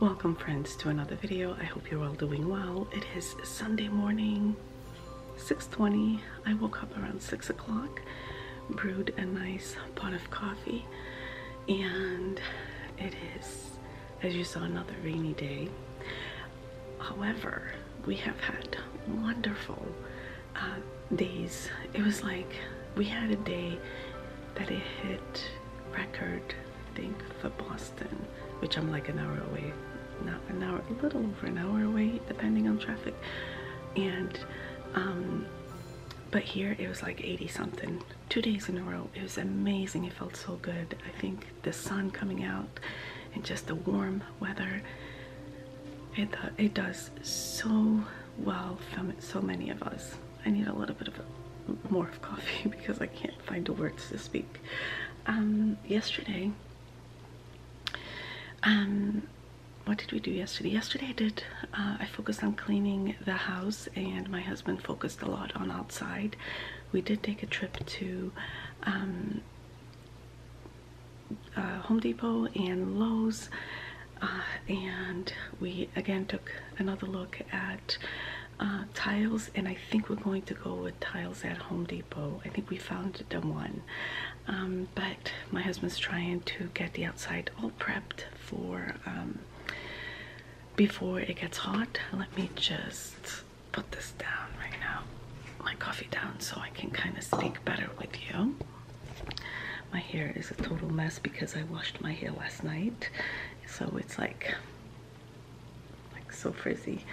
Welcome friends to another video. I hope you're all doing well. It is Sunday morning, 6:20. I woke up around 6 o'clock, brewed a nice pot of coffee, and it is, as you saw, another rainy day. However, we have had wonderful days. It was like we had a day that it hit record, I think, for Boston, which I'm like an hour away. Not an hour, a little over an hour away depending on traffic, and but here it was like 80 something 2 days in a row. It was amazing. It felt so good. I think the sun coming out and just the warm weather, it does so well for so many of us. I need a little bit of more of coffee because I can't find the words to speak. Yesterday, what did we do yesterday? Yesterday I focused on cleaning the house, and my husband focused a lot on outside. We did take a trip to Home Depot and Lowe's, and we again took another look at tiles, and I think we're going to go with tiles at Home Depot. I think we found the one, but my husband's trying to get the outside all prepped for before it gets hot. Let me just put this down right now, my coffee down, so I can kind of speak better with you. My hair is a total mess because I washed my hair last night, so it's like so frizzy.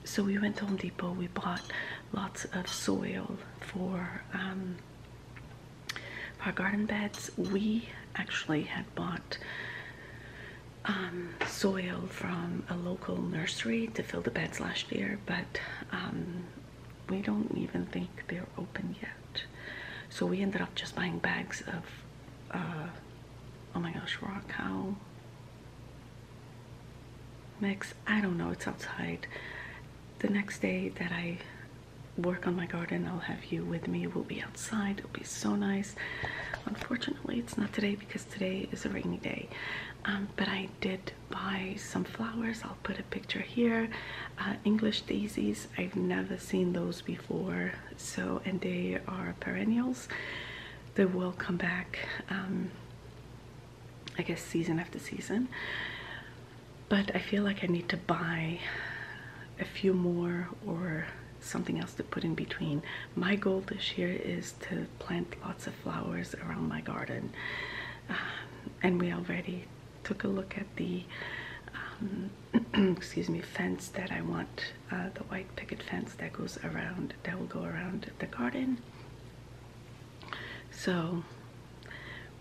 So we went to Home Depot. We bought lots of soil for our garden beds. We actually had bought soil from a local nursery to fill the beds last year, but we don't even think they're open yet. So we ended up just buying bags of oh my gosh, raw cow mix. I don't know, it's outside. The next day that I work on my garden, I'll have you with me. We'll be outside. It'll be so nice. Unfortunately, it's not today because today is a rainy day. But I did buy some flowers. I'll put a picture here. English daisies. I've never seen those before. So, and they are perennials. They will come back, I guess, season after season. But I feel like I need to buy a few more or something else to put in between. My goal this year is to plant lots of flowers around my garden, and we already took a look at the excuse me, fence that I want, the white picket fence that goes around, that will go around the garden. So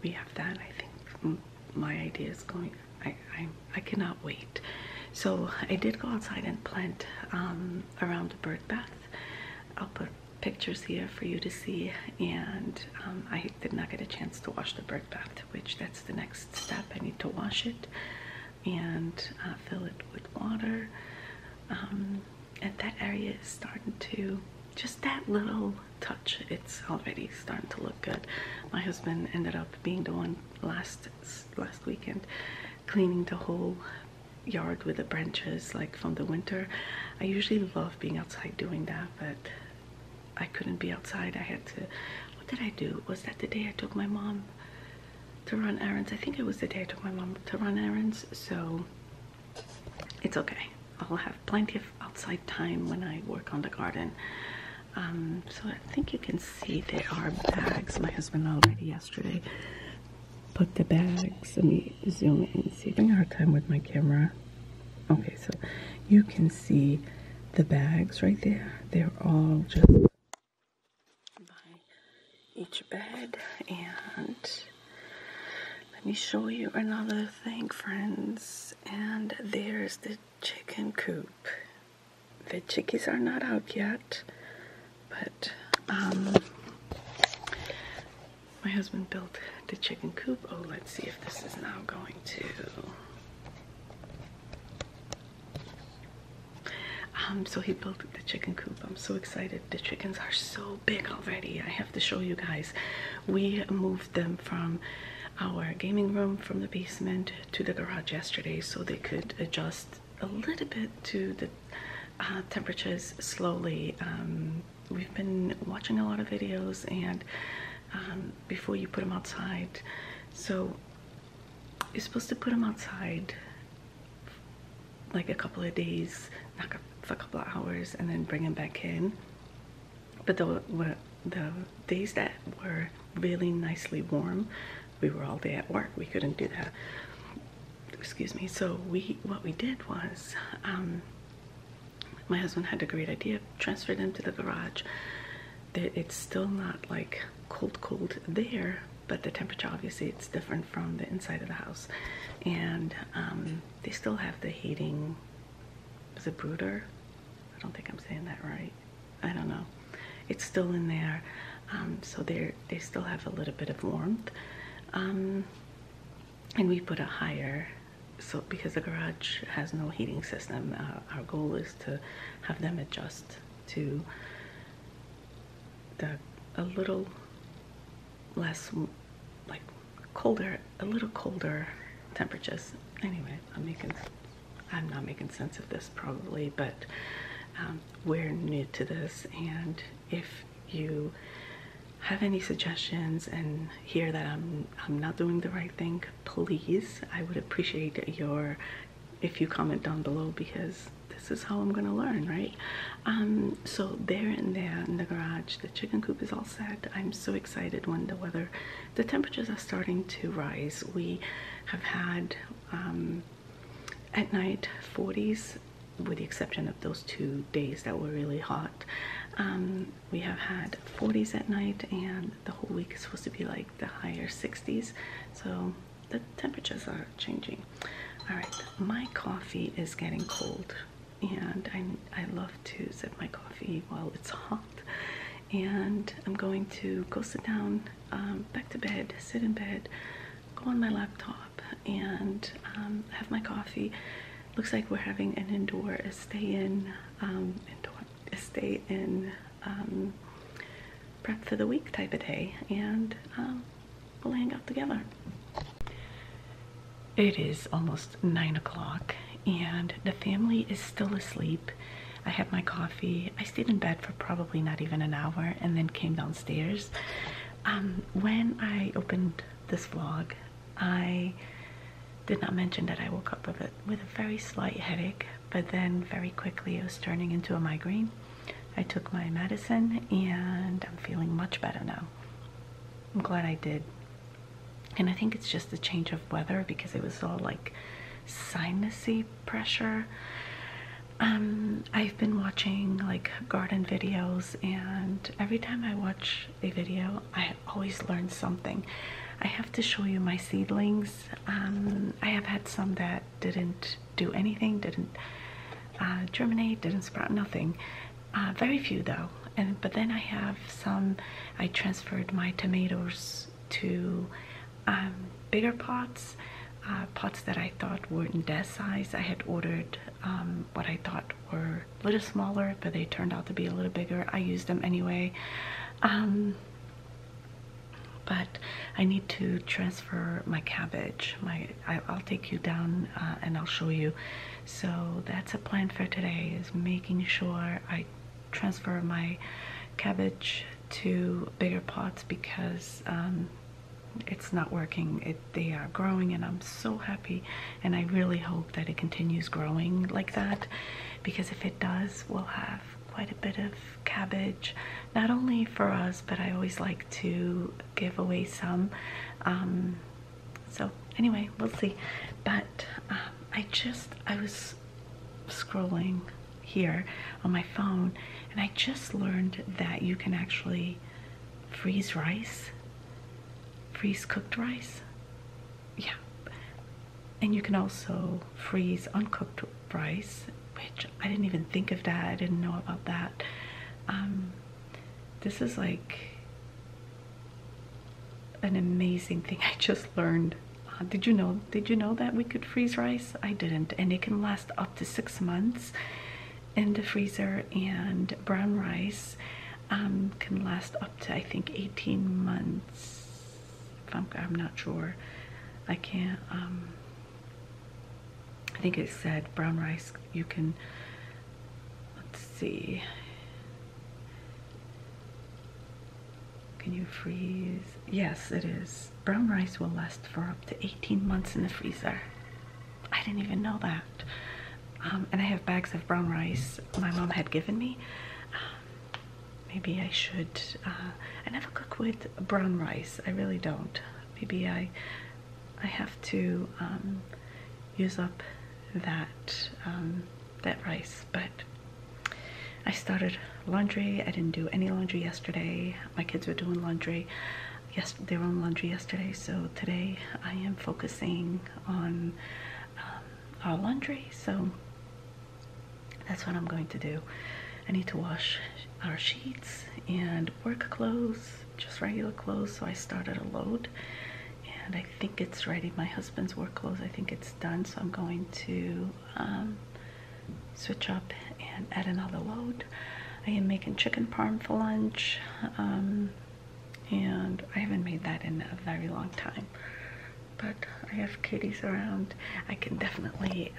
we have that. I think my idea is going, I cannot wait. So I did go outside and plant around the bird bath. I'll put pictures here for you to see, and I did not get a chance to wash the bird bath, which that's the next step. I need to wash it and fill it with water, and that area is starting to, just that little touch, it's already starting to look good. My husband ended up being the one last weekend cleaning the whole yard with the branches, like from the winter. I usually love being outside doing that, but I couldn't be outside. I had to, what did I do? Was that the day I took my mom to run errands? I think it was the day I took my mom to run errands, so it's okay. I'll have plenty of outside time when I work on the garden. So I think you can see there are bags. My husband already yesterday put the bags. Let me zoom in. See, I'm having a hard time with my camera. Okay, so you can see the bags right there. They're all just by each bed. And let me show you another thing, friends. And there's the chicken coop. The chickies are not out yet, but my husband built the chicken coop. Oh, let's see if this is now going to. So he built the chicken coop. I'm so excited. The chickens are so big already. I have to show you guys. We moved them from our gaming room from the basement to the garage yesterday so they could adjust a little bit to the temperatures slowly. We've been watching a lot of videos, and before you put them outside, so you're supposed to put them outside like a couple of days, not for a couple of hours, and then bring them back in. But the days that were really nicely warm, we were all day at work. We couldn't do that. Excuse me. So what we did was, my husband had a great idea, transferred them to the garage. It's still not like cold there, but the temperature, obviously it's different from the inside of the house. And they still have the heating. Is it Brooder? I don't think I'm saying that right. I don't know. It's still in there, so they still have a little bit of warmth. And we put a higher, so because the garage has no heating system, our goal is to have them adjust to a little less, like colder, a little colder temperatures. Anyway, I'm not making sense of this probably, but we're new to this, and if you have any suggestions and hear that I'm not doing the right thing, please, I would appreciate if you comment down below, because this is how I'm gonna learn, right? So there in the garage, the chicken coop is all set. I'm so excited when the temperatures are starting to rise. We have had at night 40s, with the exception of those 2 days that were really hot. We have had 40s at night, and the whole week is supposed to be like the higher 60s. So the temperatures are changing. All right, my coffee is getting cold, and I love to sip my coffee while it's hot. And I'm going to go sit down, back to bed, sit in bed, go on my laptop, and have my coffee. Looks like we're having an indoor stay in prep for the week type of day, and we'll hang out together. It is almost 9 o'clock, and the family is still asleep. I had my coffee. I stayed in bed for probably not even an hour, and then came downstairs. When I opened this vlog, I did not mention that I woke up with a very slight headache, but then very quickly it was turning into a migraine. I took my medicine, and I'm feeling much better now. I'm glad I did. And I think it's just a change of weather, because it was all like sinusy pressure. I've been watching like garden videos, and every time I watch a video, I always learn something. I have to show you my seedlings. I have had some that didn't do anything, didn't germinate, didn't sprout, nothing. Very few though. But then I have some, I transferred my tomatoes to bigger pots, pots that I thought weren't that size. I had ordered what I thought were a little smaller, but they turned out to be a little bigger. I used them anyway. But I need to transfer my cabbage. I'll take you down and I'll show you. So that's a plan for today, is making sure I transfer my cabbage to bigger pots, because it's not working. They are growing, and I'm so happy, and I really hope that it continues growing like that, because if it does, we'll have quite a bit of cabbage, not only for us, but I always like to give away some. So anyway, we'll see. But I was scrolling here on my phone, and I just learned that you can actually freeze rice, freeze cooked rice. Yeah. And you can also freeze uncooked rice, which I didn't even think of that. I didn't know about that. This is like an amazing thing I just learned. Did you know that we could freeze rice? I didn't. And it can last up to 6 months in the freezer, and brown rice can last up to, I think, 18 months I'm not sure. I can't, I think it said brown rice, you can, let's see. Can you freeze? Yes, it is. Brown rice will last for up to 18 months in the freezer. I didn't even know that. And I have bags of brown rice my mom had given me. Maybe I should, I never cook with brown rice. I really don't. Maybe I have to use up that that rice. But I started laundry. I didn't do any laundry yesterday. My kids were doing laundry. Yes, they were on laundry yesterday. So today I am focusing on our laundry. So that's what I'm going to do. I need to wash our sheets and work clothes, just regular clothes. So I started a load and I think it's ready. My husband's work clothes, I think it's done. So I'm going to switch up and add another load. I am making chicken parm for lunch, and I haven't made that in a very long time. But I have kitties around. I can definitely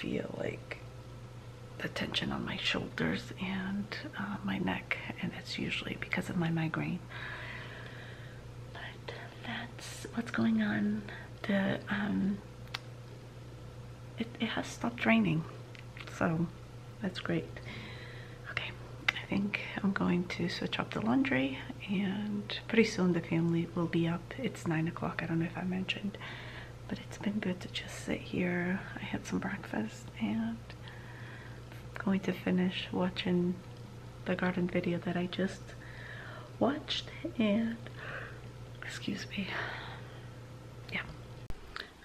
feel like the tension on my shoulders and my neck, and it's usually because of my migraine. But that's what's going on. The it has stopped raining, so that's great. Okay, I think I'm going to switch up the laundry, and pretty soon the family will be up. It's 9 o'clock. I don't know if I mentioned, but it's been good to just sit here. I had some breakfast and going to finish watching the garden video that I just watched, and excuse me, yeah,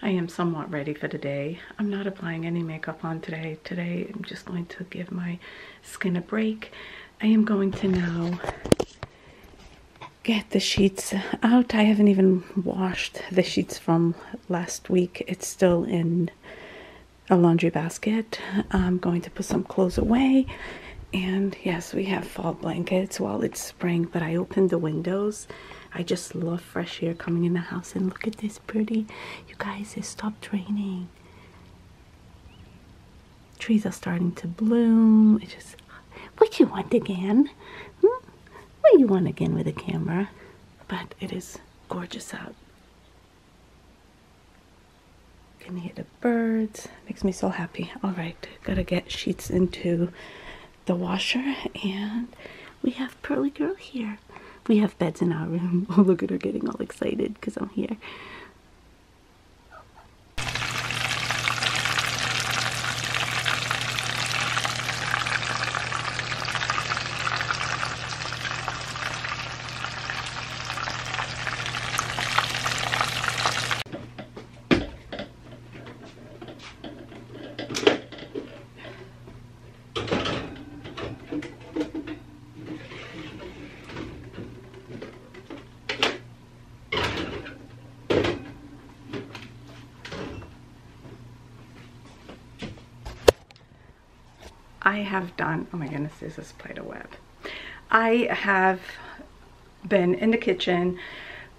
I am somewhat ready for the day. I'm not applying any makeup on today. Today I'm just going to give my skin a break. I am going to now get the sheets out. I haven't even washed the sheets from last week. It's still in a laundry basket. I'm going to put some clothes away, and yes, we have fall blankets while it's spring, but I opened the windows. I just love fresh air coming in the house, and look at this pretty, you guys, it stopped raining. Trees are starting to bloom. It just, what you want again? What you want again with a camera? But it is gorgeous out. Can hear the birds. Makes me so happy. All right, gotta get sheets into the washer, and we have Pearly Girl here. We have beds in our room. Oh, look at her getting all excited because I'm here. I have done, oh my goodness, there's a spider web. I have been in the kitchen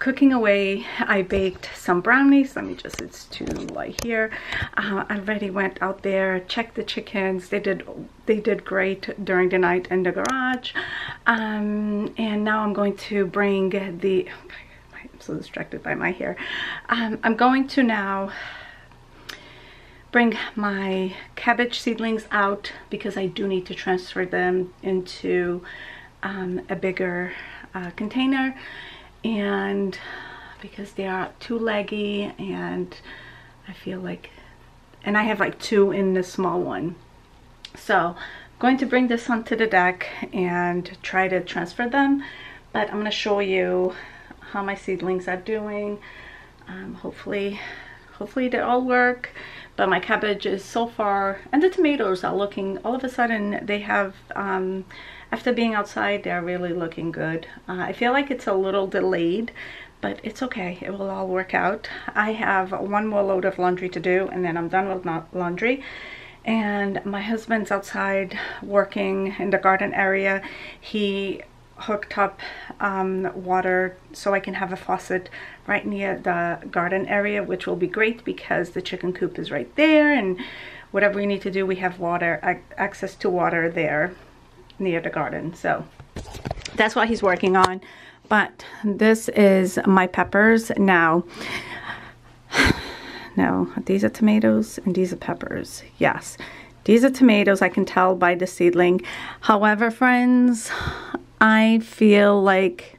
cooking away. I baked some brownies. Let me just, it's too light here. I already went out there, checked the chickens. They did great during the night in the garage. And now I'm going to bring the, I'm so distracted by my hair. I'm going to now bring my cabbage seedlings out because I do need to transfer them into a bigger container, and because they are too leggy, and I feel like, and I have like 2 in the small one. So I'm going to bring this onto the deck and try to transfer them, but I'm going to show you how my seedlings are doing. Hopefully they all work. But my cabbage is so far, and the tomatoes are looking, all of a sudden they have, after being outside, they're really looking good. I feel like it's a little delayed, but it's okay. It will all work out. I have 1 more load of laundry to do, and then I'm done with laundry. And my husband's outside working in the garden area. He hooked up water so I can have a faucet right near the garden area, which will be great because the chicken coop is right there, and whatever we need to do, we have water, access to water there near the garden. So that's what he's working on. But this is my peppers now. No, these are tomatoes and these are peppers. Yes, these are tomatoes. I can tell by the seedling. However, friends, I feel like,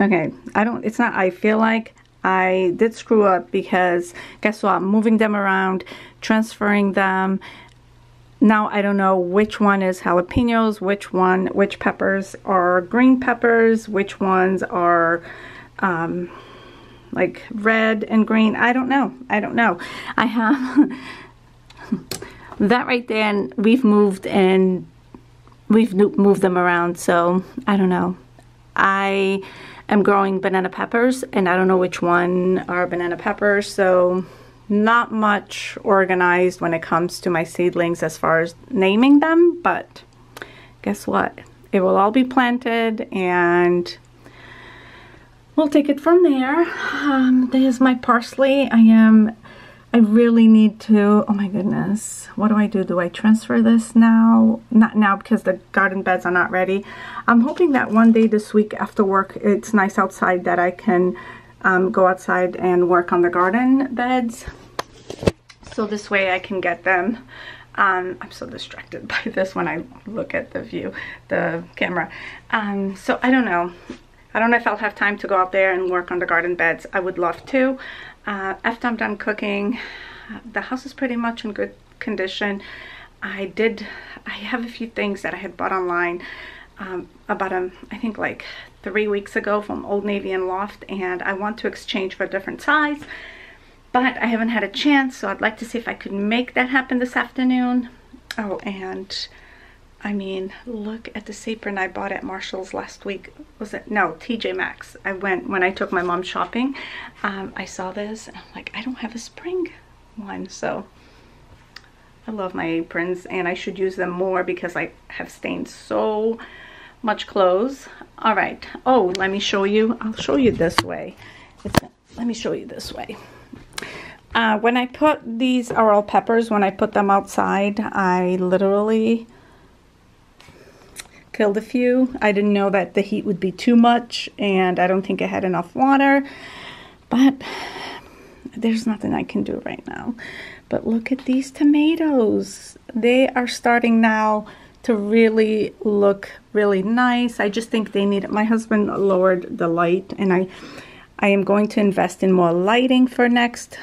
okay, it's not I feel like, I did screw up because guess what? I'm moving them around, transferring them. Now I don't know which one is jalapenos, which peppers are green peppers, which ones are like red and green. I don't know. I have that right there, and we've moved them around, so I don't know. I am growing banana peppers, and I don't know which one are banana peppers, so not much organized when it comes to my seedlings as far as naming them, but guess what? It will all be planted, and we'll take it from there. There's my parsley. I really need to, oh my goodness, what do? Do I transfer this now? Not now because the garden beds are not ready. I'm hoping that one day this week after work, it's nice outside, that I can go outside and work on the garden beds. So this way I can get them. I'm so distracted by this when I look at the camera. So I don't know. I don't know if I'll have time to go out there and work on the garden beds. I would love to. After I'm done cooking, the house is pretty much in good condition. I have a few things that I had bought online about I think like 3 weeks ago from Old Navy and Loft, and I want to exchange for a different size, but I haven't had a chance, so I'd like to see if I could make that happen this afternoon. Oh, and I mean, look at this apron I bought at Marshall's last week. Was it? No, TJ Maxx. When I took my mom shopping, I saw this, and I'm like, I don't have a spring one, so I love my aprons, and I should use them more because I have stained so much clothes. All right. Oh, let me show you. I'll show you this way. Let me show you this way. When I put these are all peppers, when I put them outside, I literally killed a few. I didn't know that the heat would be too much, and I don't think I had enough water, but there's nothing I can do right now. But look at these tomatoes. They are starting now to really look really nice. I just think they need it. My husband lowered the light, and I am going to invest in more lighting for next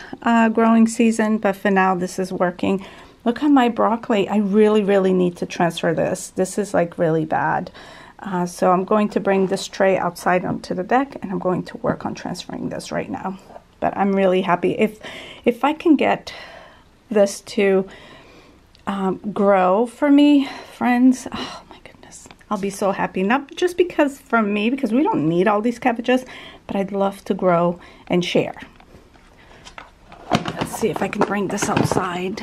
growing season, but for now this is working. Look at my broccoli. I really need to transfer this. This is like really bad. So I'm going to bring this tray outside onto the deck, and I'm going to work on transferring this right now. But I'm really happy. If I can get this to grow for me, friends, oh my goodness, I'll be so happy. Not just because for me, because we don't need all these cabbages, but I'd love to grow and share. Let's see if I can bring this outside.